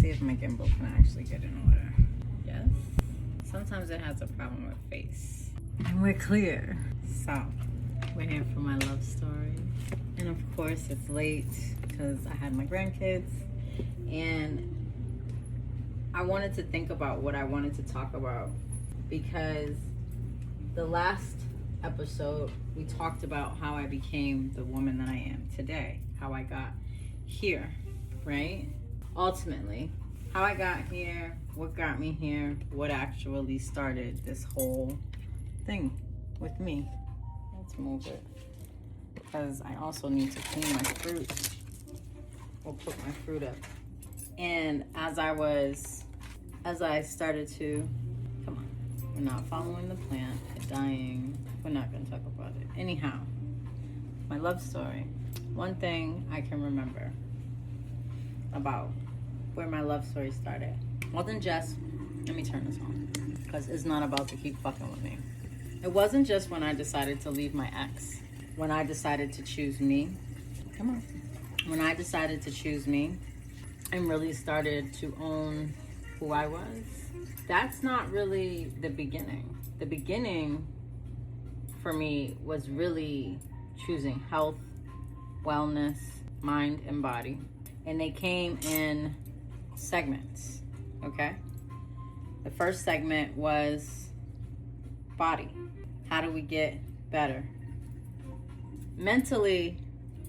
see if my gimbal can actually get in order. Yes. Sometimes it has a problem with face. And we're clear. So, we're here for my love story. And of course, it's late because I had my grandkids. And I wanted to think about what I wanted to talk about, because the last episode we talked about how I became the woman that I am today, how I got here, right? Ultimately, how I got here, what got me here, what actually started this whole thing with me. Let's move it, because I also need to clean my fruit. We'll put my fruit up. And as I started to, come on, we're not following the plant, it's dying. We're not gonna talk about it. Anyhow, my love story. One thing I can remember about where my love story started wasn't just, let me turn this on, because it's not about to keep fucking with me. It wasn't just when I decided to leave my ex, when I decided to choose me. Come on. When I decided to choose me and really started to own who I was, that's not really the beginning. The beginning for me was really choosing health, wellness, mind, and body. And they came in segments, okay? The first segment was body. How do we get better? Mentally,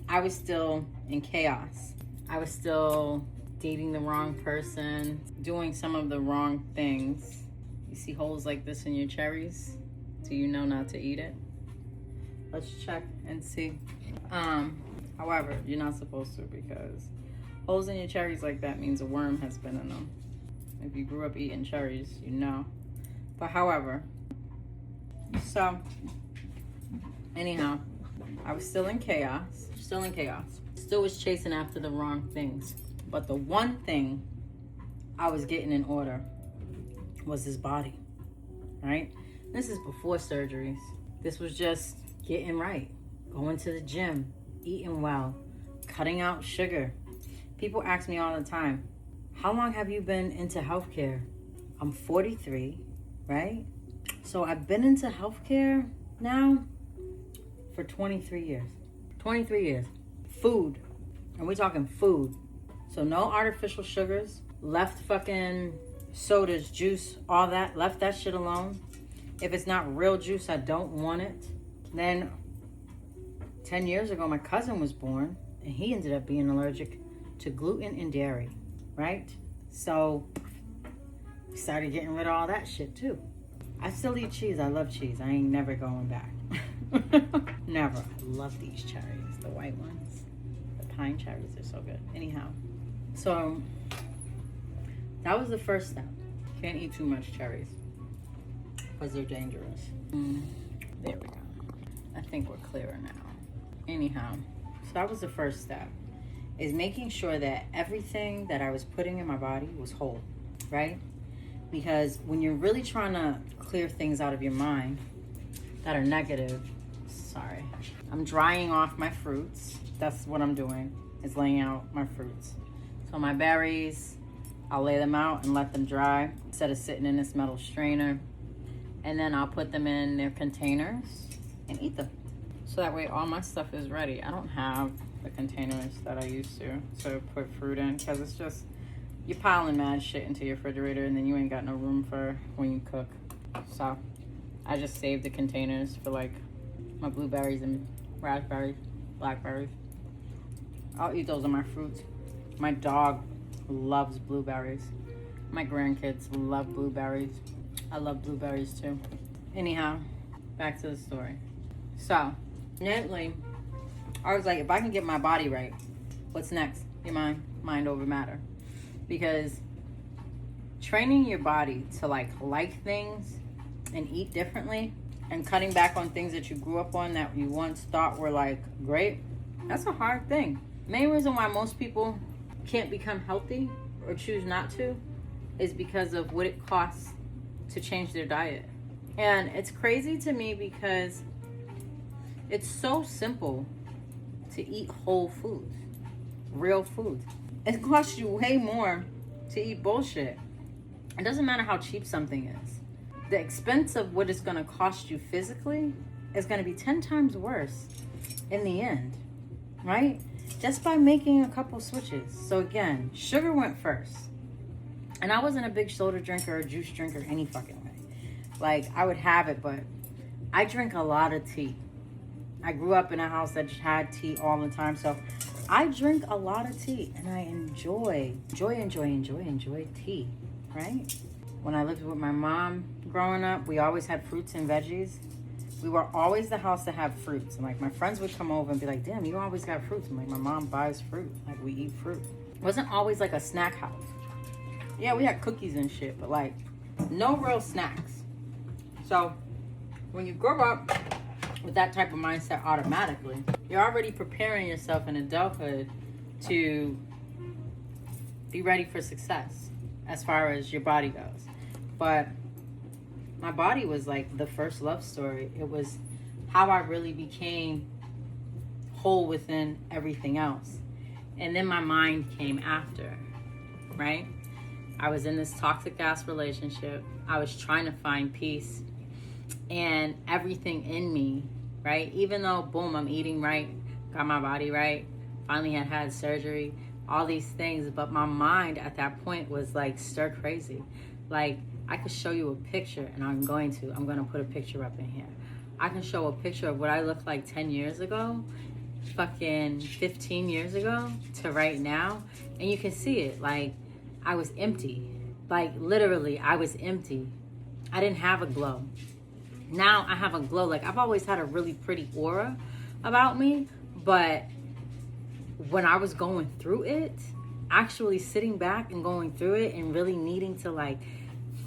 I was still in chaos. I was still dating the wrong person, doing some of the wrong things. You see holes like this in your cherries? Do you know not to eat it? Let's check and see. However, you're not supposed to, because holes in your cherries like that means a worm has been in them. If you grew up eating cherries, you know. But however, so anyhow, I was still in chaos. Still was chasing after the wrong things. But the one thing I was getting in order was this body, right? This is before surgeries. This was just getting right, going to the gym, eating well, cutting out sugar. People ask me all the time, how long have you been into healthcare? I'm 43, right? So I've been into healthcare now for 23 years. 23 years. Food, and we're talking food. So no artificial sugars, left fucking sodas, juice, all that, left that shit alone. If it's not real juice, I don't want it. Then 10 years ago, my cousin was born, and he ended up being allergic to gluten and dairy, right? So we started getting rid of all that shit too. I still eat cheese. I love cheese. I ain't never going back. Never. I love these cherries, the white ones. The pine cherries are so good. Anyhow, so that was the first step. Can't eat too much cherries because they're dangerous. There we go. I think we're clearer now. Anyhow, so that was the first step, is making sure that everything that I was putting in my body was whole, right? Because when you're really trying to clear things out of your mind that are negative, sorry, I'm drying off my fruits. That's what I'm doing, is laying out my fruits. So my berries, I'll lay them out and let them dry instead of sitting in this metal strainer. And then I'll put them in their containers and eat them. So that way all my stuff is ready. I don't have the containers that I used to put fruit in, because it's just, you're piling mad shit into your refrigerator and then you ain't got no room for when you cook. So I just save the containers for like my blueberries and raspberries, blackberries. I'll eat those on my fruits. My dog loves blueberries. My grandkids love blueberries. I love blueberries too. Anyhow, back to the story. So, initially, I was like, if I can get my body right, what's next? Your mind over matter. Because training your body to like things and eat differently, and cutting back on things that you grew up on that you once thought were like great, that's a hard thing. Main reason why most people can't become healthy or choose not to is because of what it costs to change their diet. And it's crazy to me because it's so simple to eat whole foods, real foods. It costs you way more to eat bullshit. It doesn't matter how cheap something is. The expense of what it's going to cost you physically is going to be 10 times worse in the end, right? Just by making a couple switches. So again, sugar went first. And I wasn't a big soda drinker or juice drinker any fucking way. Like, I would have it, but I drink a lot of tea. I grew up in a house that had tea all the time. So I drink a lot of tea and I enjoy tea, right? When I lived with my mom growing up, we always had fruits and veggies. We were always the house to have fruits. And like my friends would come over and be like, damn, you always got fruits. I'm like, my mom buys fruit. Like we eat fruit. It wasn't always like a snack house. Yeah, we had cookies and shit, but like no real snacks. So when you grow up with that type of mindset automatically, you're already preparing yourself in adulthood to be ready for success as far as your body goes. But my body was like the first love story. It was how I really became whole within everything else. And then my mind came after, right? I was in this toxic ass relationship. I was trying to find peace, and everything in me, right? Even though, boom, I'm eating right, got my body right, finally had surgery, all these things, but my mind at that point was like stir crazy. Like I could show you a picture, and I'm going to put a picture up in here. I can show a picture of what I looked like 10 years ago, fucking 15 years ago to right now, and you can see it. Like I was empty. Like literally I was empty. I didn't have a glow. Now I have a glow. Like I've always had a really pretty aura about me, but when I was going through it, actually sitting back and going through it and really needing to like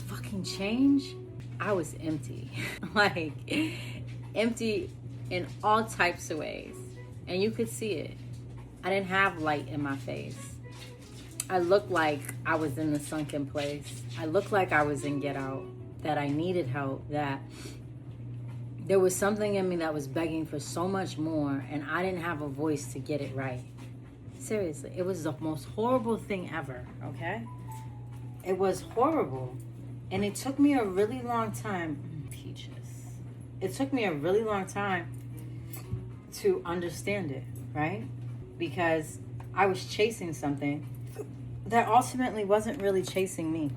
fucking change, I was empty. Like empty in all types of ways. And you could see it. I didn't have light in my face. I looked like I was in the sunken place. I looked like I was in get out, that I needed help, that there was something in me that was begging for so much more, and I didn't have a voice to get it right. Seriously, it was the most horrible thing ever, okay? It was horrible. And it took me a really long time, peaches. It took me a really long time to understand it, right? Because I was chasing something that ultimately wasn't really chasing me.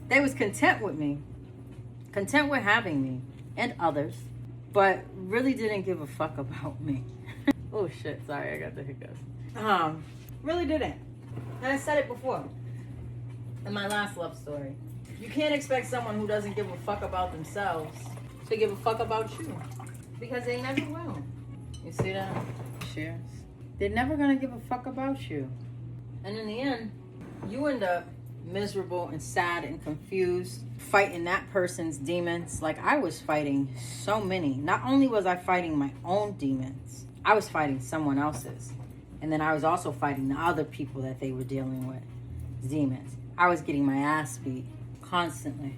They was content with me, content with having me and others, but really didn't give a fuck about me. Oh shit, sorry, I got the hiccups. Really didn't. And I said it before in my last love story. You can't expect someone who doesn't give a fuck about themselves to give a fuck about you, because they never will. You see that? Cheers. They're never gonna give a fuck about you. And in the end, you end up miserable and sad and confused, fighting that person's demons. Like I was fighting so many. Not only was I fighting my own demons, I was fighting someone else's. And then I was also fighting the other people that they were dealing with, demons. I was getting my ass beat constantly.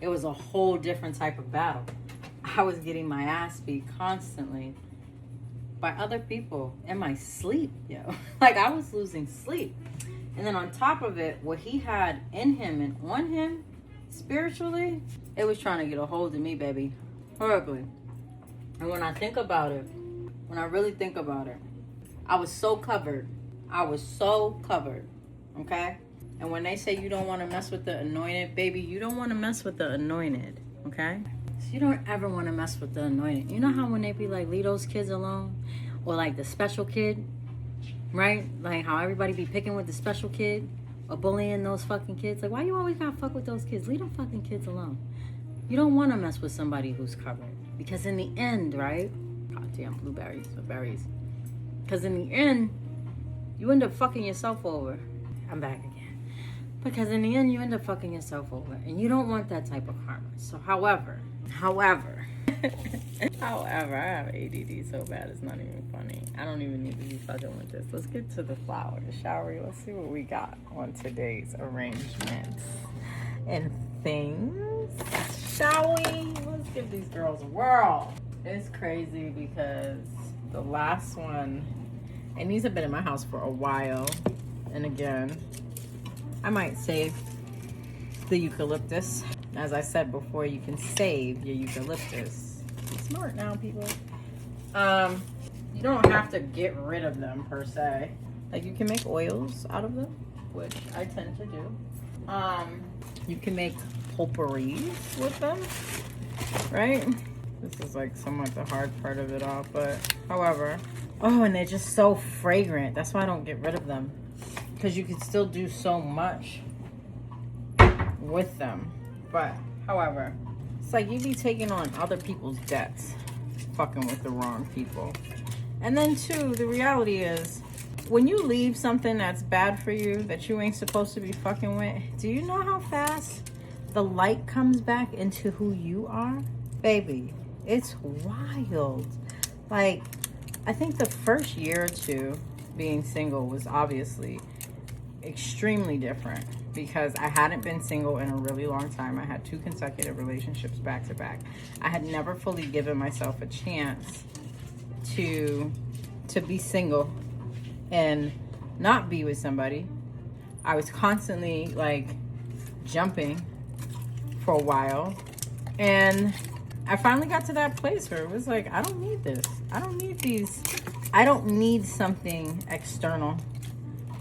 It was a whole different type of battle. I was getting my ass beat constantly by other people in my sleep, yo. Like I was losing sleep. And then on top of it, what he had in him and on him, spiritually, it was trying to get a hold of me, baby. Horribly. And when I think about it, when I really think about it, I was so covered. I was so covered, okay? And when they say you don't want to mess with the anointed, baby, you don't want to mess with the anointed, okay? So you don't ever want to mess with the anointed. You know how when they be like, leave those kids alone? Or like the special kid, right? Like how everybody be picking with the special kid or bullying those fucking kids. Like, why you always gotta fuck with those kids? Leave them fucking kids alone. You don't want to mess with somebody who's covered. Because in the end, right? Goddamn blueberries or berries. Because in the end, you end up fucking yourself over. I'm back again. Because in the end, you end up fucking yourself over. And you don't want that type of karma. So however, I have ADD so bad it's not even funny. I don't even need to be fucking with this. Let's get to the flowers, shall we? Let's see what we got on today's arrangements and things, shall we? Let's give these girls a whirl. It's crazy because the last one, and these have been in my house for a while, and again, I might save the eucalyptus. As I said before, you can save your eucalyptus. Be smart now, people. You don't have to get rid of them per se. Like, you can make oils out of them, which I tend to do. You can make potpourris with them, right? This is like somewhat the hard part of it all, but however. Oh, and they're just so fragrant. That's why I don't get rid of them, because you can still do so much with them. But however, it's like you be taking on other people's debts, fucking with the wrong people. And then too, the reality is, when you leave something that's bad for you, that you ain't supposed to be fucking with, do you know how fast the light comes back into who you are? Baby, it's wild. Like, I think the first year or two being single was obviously extremely different, because I hadn't been single in a really long time. I had 2 consecutive relationships back to back. I had never fully given myself a chance to be single and not be with somebody. I was constantly like jumping for a while, and I finally got to that place where it was like, I don't need this. I don't need these. I don't need something external.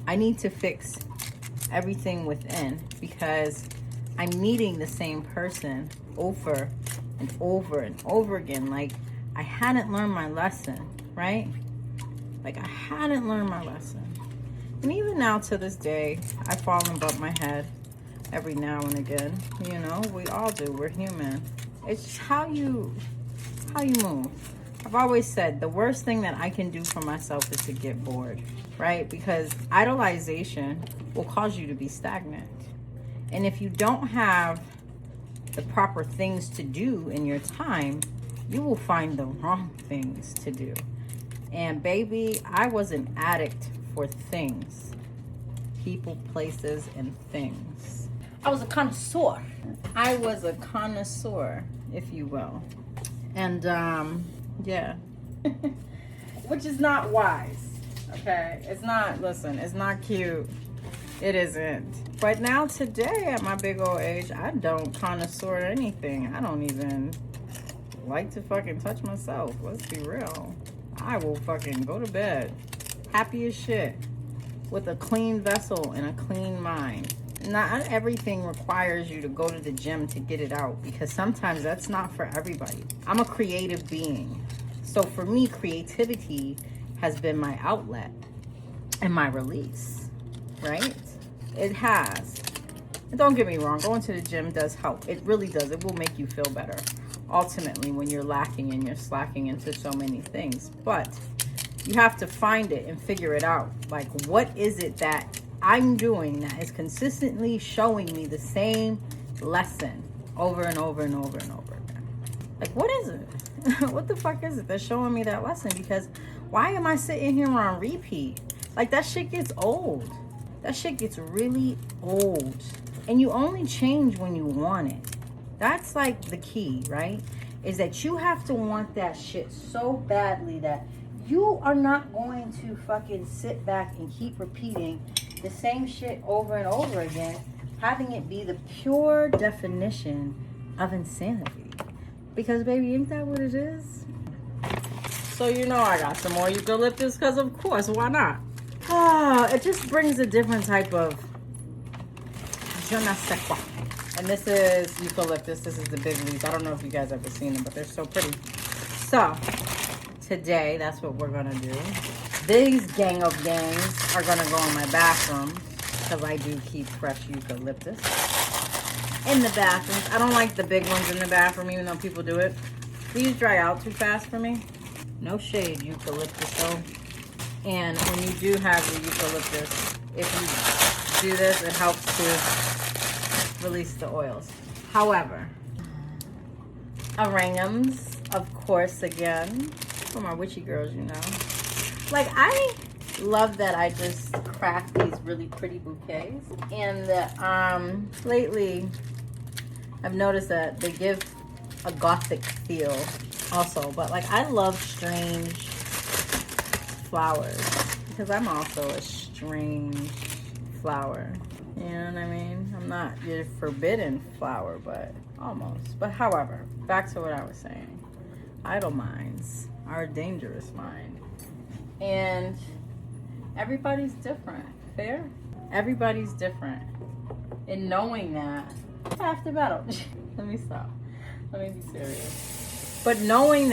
I need to fix everything within, because I'm meeting the same person over and over and over again. Like, I hadn't learned my lesson, right? Like, I hadn't learned my lesson. And even now to this day, I fall and bump my head every now and again. You know, we all do. We're human. It's just how you move. I've always said the worst thing that I can do for myself is to get bored, right? Because idolization will cause you to be stagnant. And if you don't have the proper things to do in your time, you will find the wrong things to do. And baby, I was an addict for things. People, places, and things. I was a connoisseur. I was a connoisseur, if you will. And yeah. Which is not wise. Okay? It's not, listen, it's not cute. It isn't. But now today, at my big old age, I don't connoisseur anything. I don't even like to fucking touch myself. Let's be real. I will fucking go to bed happy as shit with a clean vessel and a clean mind. Not everything requires you to go to the gym to get it out, because sometimes that's not for everybody. I'm a creative being. So for me, creativity has been my outlet and my release, right? It has. And don't get me wrong, going to the gym does help. It really does. It will make you feel better, ultimately, when you're lacking and you're slacking into so many things. But you have to find it and figure it out. Like, what is it that I'm doing that is consistently showing me the same lesson over and over and over and over again? Like, what is it? What the fuck is it that's showing me that lesson? Because why am I sitting here on repeat? Like, that shit gets old. That shit gets really old. And you only change when you want it. That's like the key, right? Is that you have to want that shit so badly that you are not going to fucking sit back and keep repeating the same shit over and over again, having it be the pure definition of insanity. Because, baby, ain't that what it is? So, you know, I got some more eucalyptus, because of course, why not? It just brings a different type of je ne sais quoi. And this is eucalyptus. This is the big leaves. I don't know if you guys ever seen them, but they're so pretty. So, today, that's what we're going to do. These gang of gangs are going to go in my bathroom, because I do keep fresh eucalyptus in the bathrooms. I don't like the big ones in the bathroom, even though people do it. These dry out too fast for me. No shade, eucalyptus, though. And when you do have your eucalyptus, if you do this, it helps to release the oils. However, arangums, of course, again, for my witchy girls, you know. Like, I love that I just craft these really pretty bouquets. And lately, I've noticed that they give a gothic feel also. But, like, I love strange flowers, because I'm also a strange flower. You know what I mean? I'm not your forbidden flower, but almost. But however, back to what I was saying. Idle minds are a dangerous mind. And everybody's different. Fair? Everybody's different. And knowing that, half the battle. Let me stop. Let me be serious. But knowing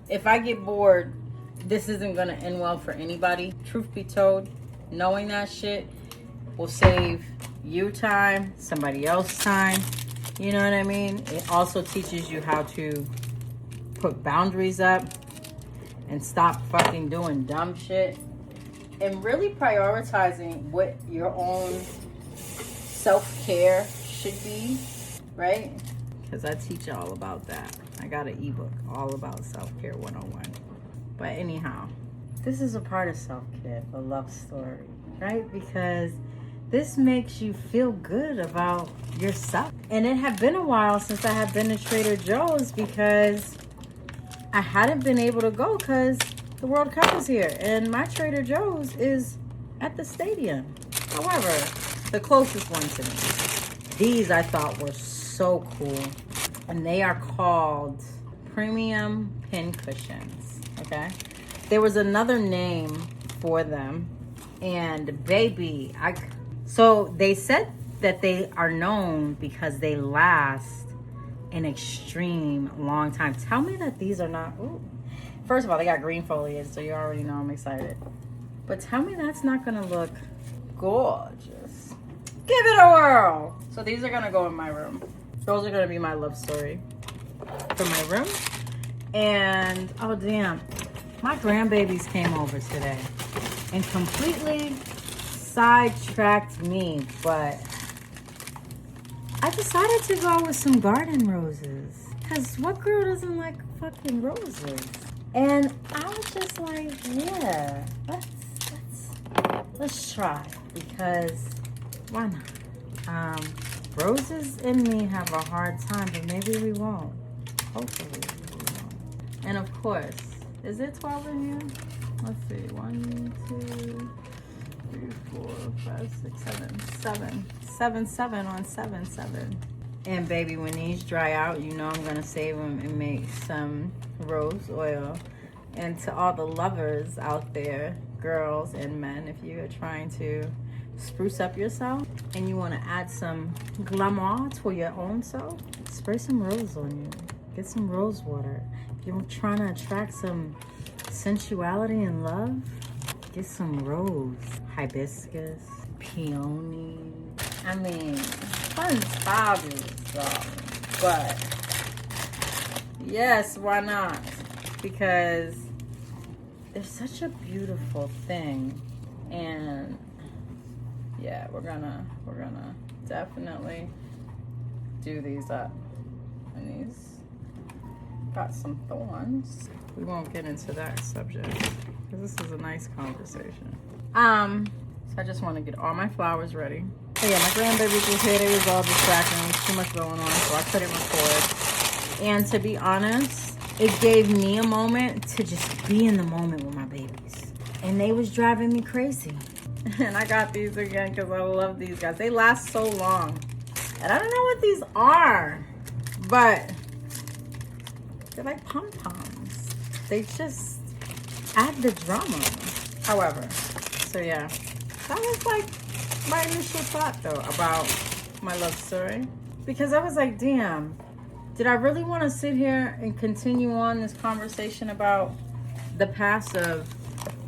if I get bored, this isn't gonna end well for anybody. Truth be told, knowing that shit will save you time, somebody else time. You know what I mean? It also teaches you how to put boundaries up and stop fucking doing dumb shit. And really prioritizing what your own self-care should be, right? Because I teach all about that. I got an ebook all about self-care 101. But anyhow, this is a part of self-care, a love story, right? Because this makes you feel good about yourself. And it had been a while since I had been to Trader Joe's because I hadn't been able to go because the World Cup is here. And my Trader Joe's is at the stadium. However, the closest one to me. These I thought were so cool. And they are called premium pin cushions. Okay? There was another name for them. And baby, so they said that they are known because they last an extreme long time. Tell me that these are not, ooh. First of all, they got green foliage, so you already know I'm excited. But tell me that's not gonna look gorgeous. Give it a whirl. So these are gonna go in my room. Those are gonna be my love story for my room. And, oh damn, my grandbabies came over today and completely sidetracked me, but I decided to go with some garden roses. Cause what girl doesn't like fucking roses? And I was just like, yeah, let's try, because why not? Roses and me have a hard time, but maybe we won't. Hopefully we won't. And of course, is it 12 in here? Let's see, 1, 2, 3, 4, 5, 6, 7. 7 on 7. And baby, when these dry out, you know I'm gonna save them and make some rose oil. And to all the lovers out there, girls and men, if you are trying to spruce up yourself and you want to add some glamour to your own self, spray some rose on you. Get some rose water. If you're trying to attract some sensuality and love, get some rose, hibiscus, peony. I mean, fun's fabulous, darling. But yes, why not? Because it's such a beautiful thing. And yeah, we're gonna definitely do these up. And these got some thorns. We won't get into that subject because this is a nice conversation. So I just want to get all my flowers ready. So yeah, my grandbabies was here. They was all distracting. There was too much going on, so I couldn't record. And to be honest, it gave me a moment to just be in the moment with my babies. And they was driving me crazy. And I got these again because I love these guys. They last so long. And I don't know what these are, but they're like pom-poms. They just add the drama. However, so yeah, that was like my initial thought though about my love story. Because I was like, damn, did I really want to sit here and continue on this conversation about the past of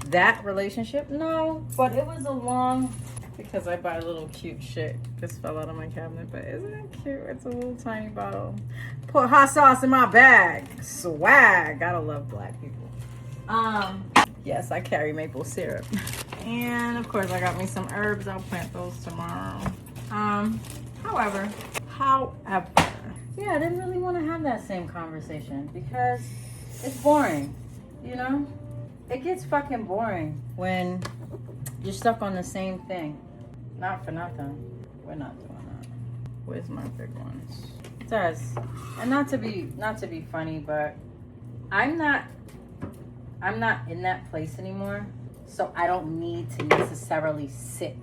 that relationship? No, but it was a long, because I buy a little cute shit. Just fell out of my cabinet, but isn't it cute? It's a little tiny bottle. Put hot sauce in my bag. Swag. Gotta love black people. Yes, I carry maple syrup. And of course I got me some herbs. I'll plant those tomorrow. However, yeah, I didn't really want to have that same conversation because it's boring, you know? It gets fucking boring when you're stuck on the same thing. Not for nothing. We're not doing that. Where's my big ones? It does. And not to be funny, but I'm not in that place anymore. So I don't need to necessarily sit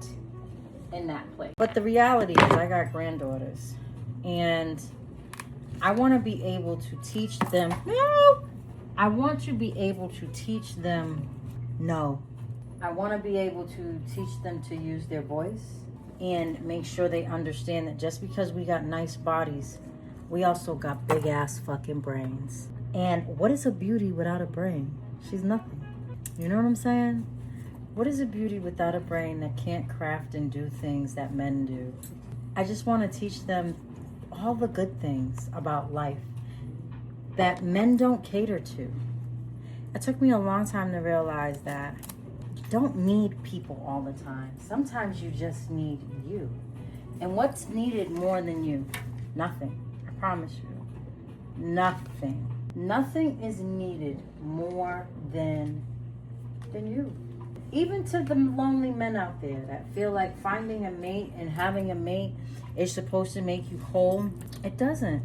in that place. But the reality is I got granddaughters, and I want to be able to teach them. No! I want to be able to teach them no. I want to be able to teach them to use their voice and make sure they understand that just because we got nice bodies, we also got big ass fucking brains. And what is a beauty without a brain? She's nothing. You know what I'm saying? What is a beauty without a brain that can't craft and do things that men do? I just want to teach them all the good things about life that men don't cater to. It took me a long time to realize that you don't need people all the time. Sometimes you just need you. And what's needed more than you? Nothing. I promise you. Nothing. Nothing is needed more than you. Even to the lonely men out there that feel like finding a mate and having a mate is supposed to make you whole, it doesn't.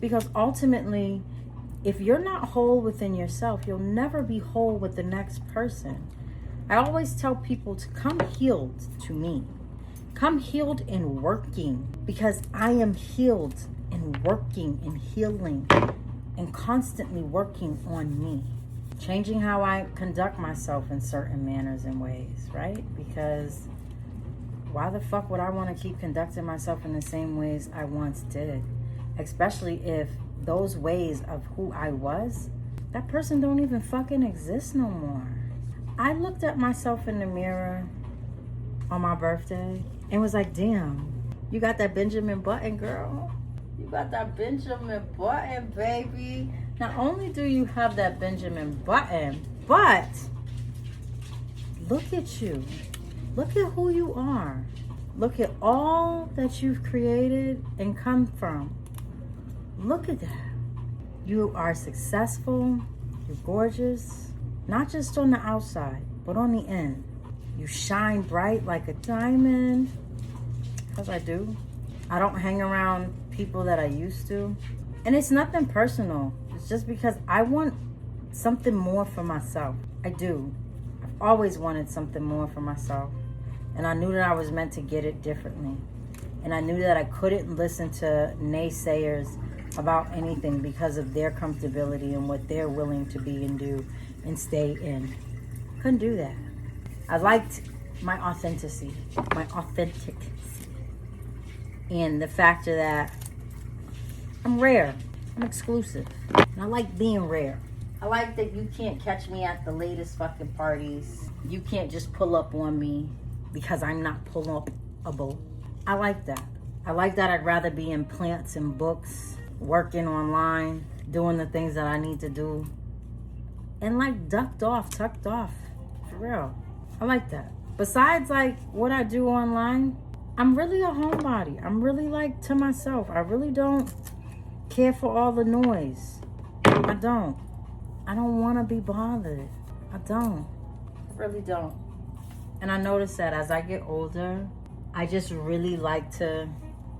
Because ultimately, if you're not whole within yourself, you'll never be whole with the next person. I always tell people to come healed to me. Come healed and working, because I am healed and working and healing and constantly working on me. Changing how I conduct myself in certain manners and ways, right? Because why the fuck would I want to keep conducting myself in the same ways I once did? Especially if those ways of who I was, that person don't even fucking exist no more. I looked at myself in the mirror on my birthday and was like, damn, you got that Benjamin Button, girl. You got that Benjamin Button, baby. Not only do you have that Benjamin Button, but look at you. Look at who you are. Look at all that you've created and come from. Look at that. You are successful. You're gorgeous. Not just on the outside, but on the end. You shine bright like a diamond. Because I do. I don't hang around people that I used to. And it's nothing personal. It's just because I want something more for myself. I do. I've always wanted something more for myself. And I knew that I was meant to get it differently. And I knew that I couldn't listen to naysayers about anything because of their comfortability and what they're willing to be and do and stay in. Couldn't do that. I liked my authenticity. And the factor that I'm rare. I'm exclusive. And I like being rare. I like that you can't catch me at the latest fucking parties. You can't just pull up on me because I'm not pull-upable. I like that. I like that I'd rather be in plants and books, working online, doing the things that I need to do. And like tucked off. For real. I like that. Besides like what I do online, I'm really a homebody. I'm really like to myself. I really don't care for all the noise. I don't want to be bothered. I really don't. And I notice that as I get older, I just really like to,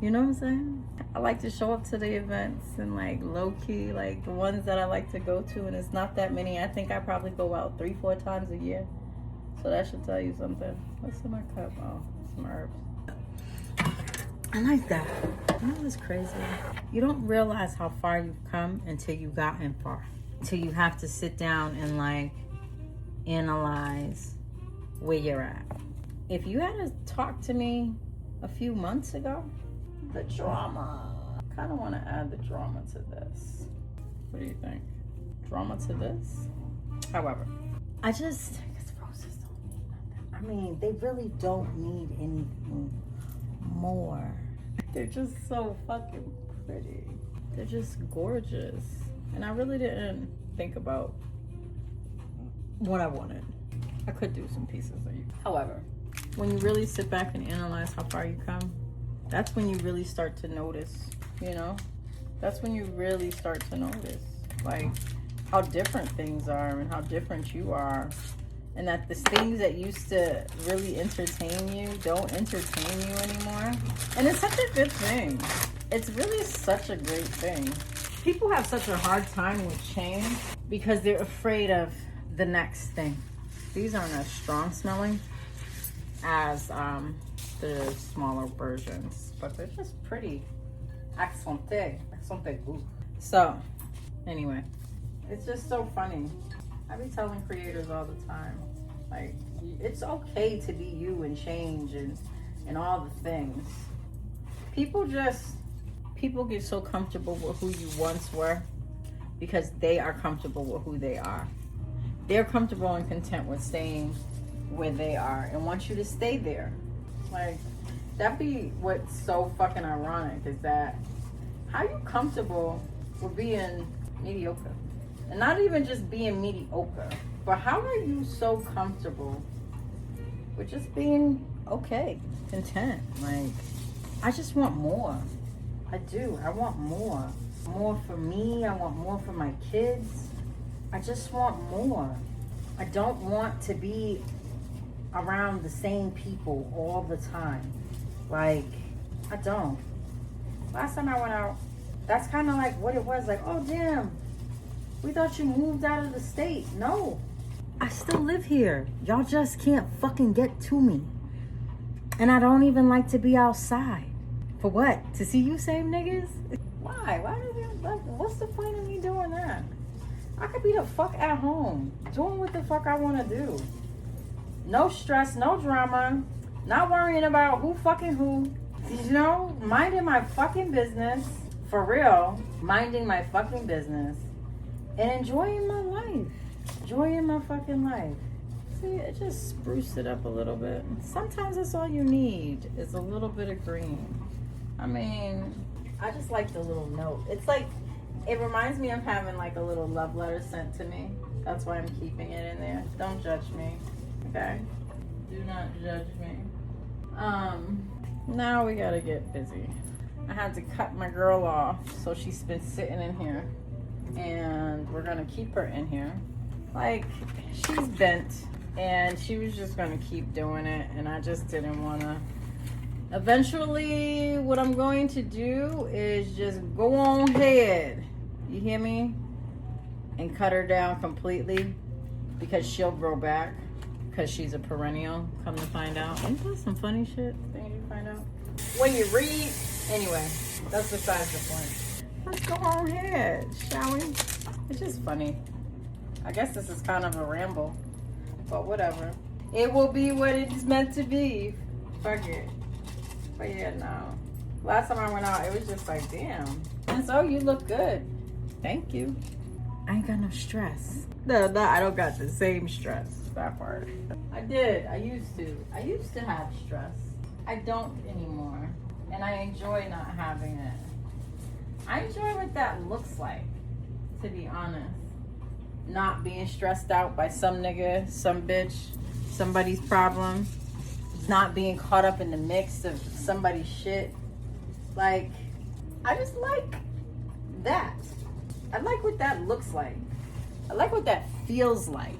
you know what I'm saying? I like to show up to the events and like low key, like the ones that I like to go to, and it's not that many. I think I probably go out 3-4 times a year. So that should tell you something. What's in my cup? Oh, some herbs. I like that. You know what's crazy? You don't realize how far you've come until you've gotten far. Until you have to sit down and like analyze where you're at. If you had to talk to me a few months ago, the drama. I kind of want to add the drama to this. What do you think? Drama to this? However, I just think roses don't need nothing. I mean, they really don't need anything more. They're just so fucking pretty. They're just gorgeous. And I really didn't think about what I wanted. I could do some pieces of you. However, when you really sit back and analyze how far you come, that's when you really start to notice, you know? That's when you really start to notice, like, how different things are and how different you are. And that the things that used to really entertain you don't entertain you anymore. And it's such a good thing. It's really such a great thing. People have such a hard time with change because they're afraid of the next thing. These aren't as strong smelling as the smaller versions, but they're just pretty. Accente goût. So, anyway, it's just so funny. I be telling creators all the time, like, it's okay to be you and change and all the things. People get so comfortable with who you once were because they are comfortable with who they are. They're comfortable and content with staying where they are and want you to stay there. Like, that be what's so fucking ironic is that how you comfortable with being mediocre? And not even just being mediocre, but how are you so comfortable with just being okay, content? Like, I just want more. I do. I want more. More for me. I want more for my kids. I just want more. I don't want to be around the same people all the time. Like, I don't. Last time I went out, that's kind of like what it was. Like, oh, damn, we thought you moved out of the state. No, I still live here. Y'all just can't fucking get to me. And I don't even like to be outside. For what? To see you same niggas? Why? What's the point of me doing that? I could be the fuck at home, doing what the fuck I want to do. No stress, no drama, not worrying about who fucking who. You know, minding my fucking business. For real, minding my fucking business. And enjoying my life. Enjoying my fucking life. See, it just spruced it up a little bit. Sometimes that's all you need is a little bit of green. I mean, I just like the little note. It's like, it reminds me of having like a little love letter sent to me. That's why I'm keeping it in there. Don't judge me, okay? Do not judge me. Now we gotta get busy. I had to cut my girl off, so she's been sitting in here. And we're gonna keep her in here. Like, she's bent, and she was just gonna keep doing it, and I just didn't wanna. Eventually, what I'm going to do is just go on ahead, you hear me? And cut her down completely, because she'll grow back, because she's a perennial, come to find out. Ain't that some funny shit, things you find out? When you read, anyway, that's besides the point. Let's go on ahead, shall we? It's just funny. I guess this is kind of a ramble, but whatever. It will be what it's meant to be. Fuck it. But yeah, no. Last time I went out, it was just like, damn. And so you look good. Thank you. I ain't got no stress. No, I don't got the same stress. That part. I did. I used to. I used to have stress. I don't anymore. And I enjoy not having it. I enjoy what that looks like, to be honest. Not being stressed out by some nigga, some bitch, somebody's problem. Not being caught up in the mix of somebody's shit. Like, I just like that. I like what that looks like. I like what that feels like,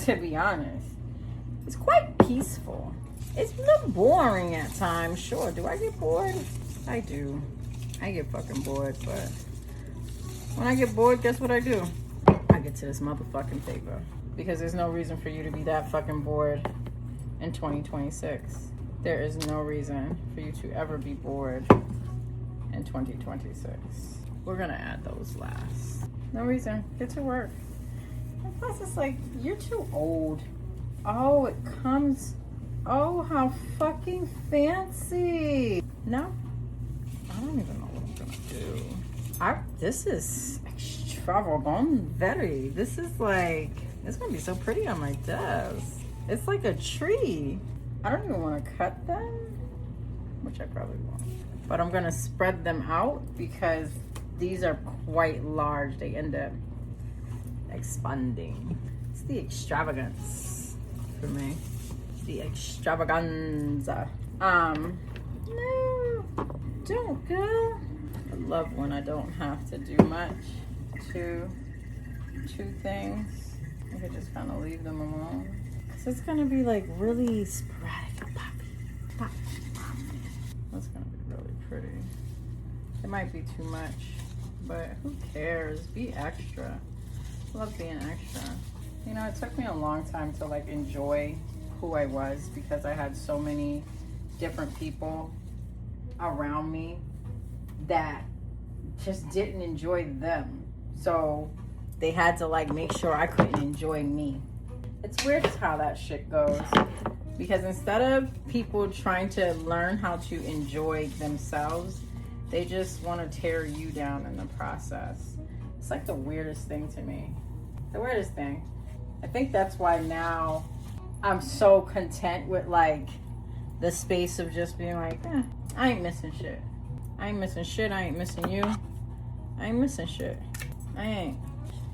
to be honest. It's quite peaceful. It's a little boring at times, sure. Do I get bored? I do. I get fucking bored, but when I get bored, guess what I do? I get to this motherfucking paper. Because there's no reason for you to be that fucking bored in 2026. There is no reason for you to ever be bored in 2026. We're gonna add those last. No reason. Get to work. And plus, it's like, you're too old. Oh, it comes. Oh, how fucking fancy. No, I don't even know what I'm gonna do. This is extravagant. Very. This is like, it's gonna be so pretty on my desk. It's like a tree. I don't even want to cut them, which I probably won't. But I'm gonna spread them out because these are quite large. They end up expanding. It's the extravagance for me. The extravaganza. No, don't go. I love when I don't have to do much to things. I could just kind of leave them alone. So it's gonna be like really sporadic, poppy. That's gonna be really pretty. It might be too much, but who cares? Be extra. Love being extra. You know, it took me a long time to like enjoy who I was because I had so many different people around me that just didn't enjoy them. So they had to like make sure I couldn't enjoy me. It's weird how that shit goes. Because instead of people trying to learn how to enjoy themselves, they just want to tear you down in the process. It's like the weirdest thing to me. The weirdest thing. I think that's why now I'm so content with like the space of just being like, I ain't missing shit. I ain't missing shit. I ain't missing you. I ain't missing shit. I ain't.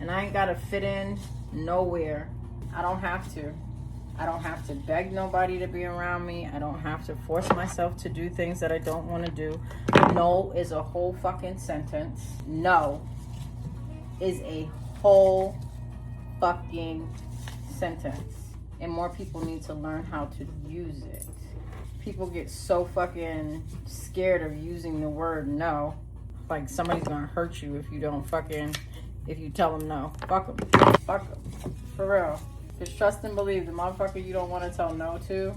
And I ain't gotta fit in nowhere. I don't have to. I don't have to beg nobody to be around me. I don't have to force myself to do things that I don't want to do. No is a whole fucking sentence. No is a whole fucking sentence. And more people need to learn how to use it. People get so fucking scared of using the word no. Like somebody's gonna hurt you if you don't fucking, if you tell them no. Fuck them. Fuck them. For real. Just trust and believe the motherfucker you don't want to tell no to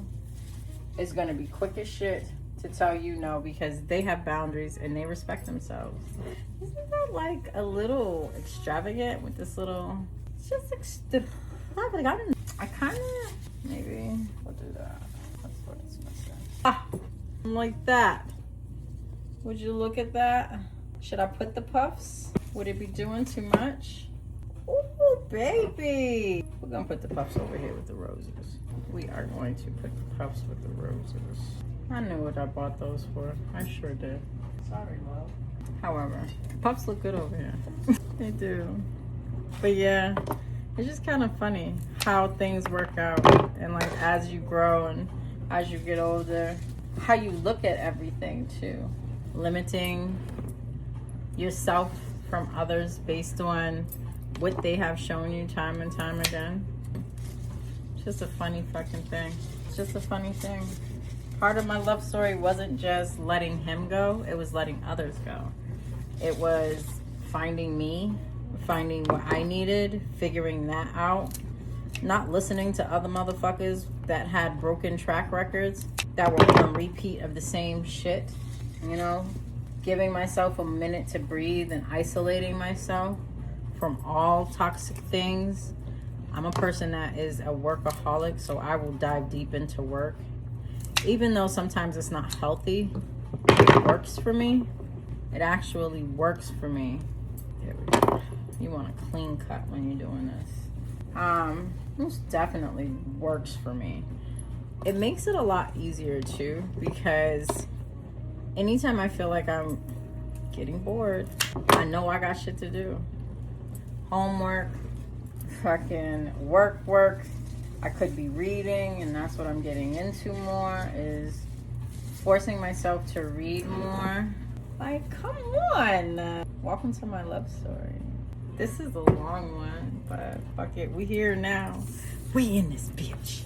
is going to be quick as shit to tell you no because they have boundaries and they respect themselves. Isn't that like a little extravagant with this little... It's just extravagant. I kind of... Maybe we'll do that. That's what it's missing. Like that. Would you look at that? Should I put the puffs? Would it be doing too much? Ooh, baby. We're going to put the puffs over here with the roses. We are going to put the puffs with the roses. I knew what I bought those for. I sure did. Sorry, love. However, puffs look good over here. They do. But yeah, it's just kind of funny how things work out. And like as you grow and as you get older, how you look at everything too. Limiting yourself from others based on what they have shown you time and time again. It's just a funny fucking thing. It's just a funny thing. Part of my love story wasn't just letting him go, it was letting others go. It was finding me, finding what I needed, figuring that out, not listening to other motherfuckers that had broken track records that were on repeat of the same shit, you know, giving myself a minute to breathe and isolating myself from all toxic things. I'm a person that is a workaholic, so I will dive deep into work. Even though sometimes it's not healthy, it works for me. It actually works for me. There we go. You want a clean cut when you're doing this. Most definitely works for me. It makes it a lot easier too, because anytime I feel like I'm getting bored, I know I got shit to do. Homework, fucking work. I could be reading, and that's what I'm getting into more, is forcing myself to read more. Like, come on. Welcome to my love story. This is a long one, but fuck it. We here now. We in this bitch.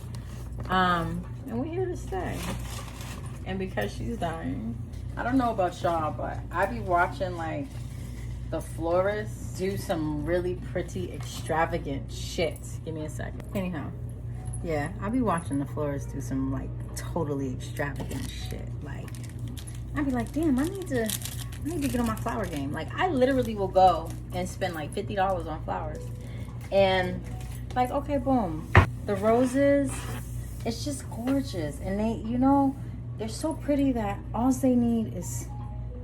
And we here to stay. And because she's dying, I don't know about y'all, but I be watching like the florists do some really pretty extravagant shit. Give me a second. Anyhow, yeah, I be watching the florists do some like totally extravagant shit. Like, I be like, damn, I need to get on my flower game. Like, I literally will go and spend like $50 on flowers. And like, okay, boom. The roses, it's just gorgeous. And they, you know, they're so pretty that all they need is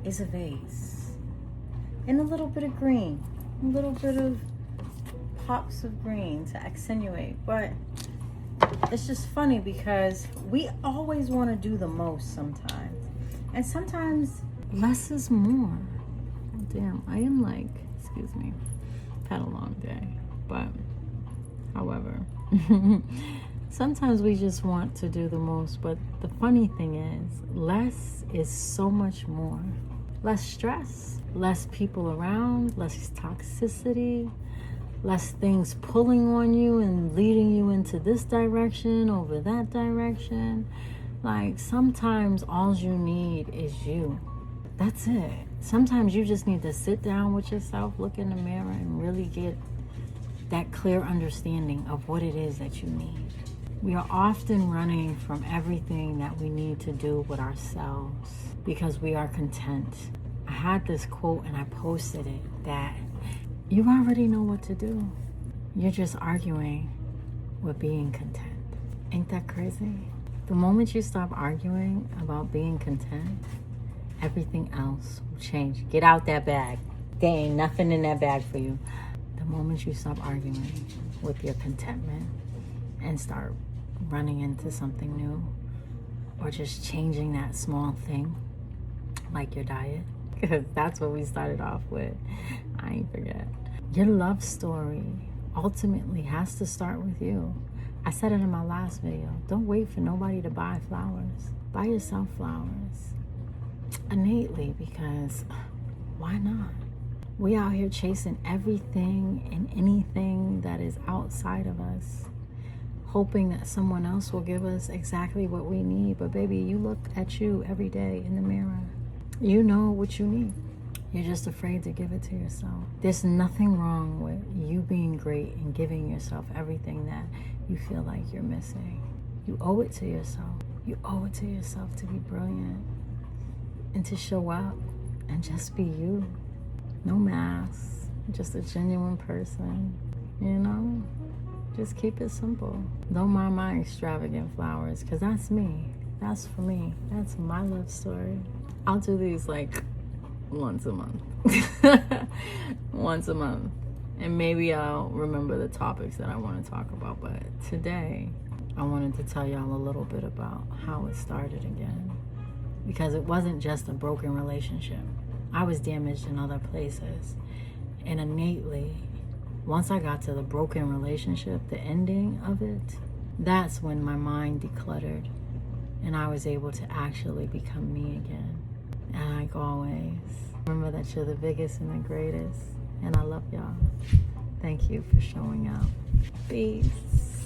a vase. And a little bit of green. A little bit of pops of green to accentuate. But it's just funny because we always want to do the most sometimes. And sometimes less is more. Oh, damn, I am like, excuse me, I've had a long day. But, however, sometimes we just want to do the most. But the funny thing is, less is so much more. Less stress, less people around, less toxicity, less things pulling on you and leading you into this direction over that direction. Like, sometimes all you need is you. That's it. Sometimes you just need to sit down with yourself, look in the mirror, and really get that clear understanding of what it is that you need. We are often running from everything that we need to do with ourselves because we are content. I had this quote and I posted it that you already know what to do. You're just arguing with being content. Ain't that crazy? The moment you stop arguing about being content, everything else will change. Get out that bag. There ain't nothing in that bag for you. The moment you stop arguing with your contentment and start running into something new, or just changing that small thing like your diet, because that's what we started off with. I ain't forget. Your love story ultimately has to start with you. I said it in my last video. Don't wait for nobody to buy flowers. Buy yourself flowers. Innately, because why not? We out here chasing everything and anything that is outside of us, hoping that someone else will give us exactly what we need. But baby, you look at you every day in the mirror. You know what you need. You're just afraid to give it to yourself. There's nothing wrong with you being great and giving yourself everything that you feel like you're missing. You owe it to yourself. You owe it to yourself to be brilliant and to show up and just be you. No mask, just a genuine person, you know? Just keep it simple. Don't mind my extravagant flowers, because that's me. That's for me. That's my love story. I'll do these like once a month. Once a month. And maybe I'll remember the topics that I want to talk about. But today, I wanted to tell y'all a little bit about how it started again. Because it wasn't just a broken relationship. I was damaged in other places. And innately, once I got to the broken relationship, the ending of it, that's when my mind decluttered and I was able to actually become me again. And like always, remember that you're the biggest and the greatest. And I love y'all. Thank you for showing up. Peace.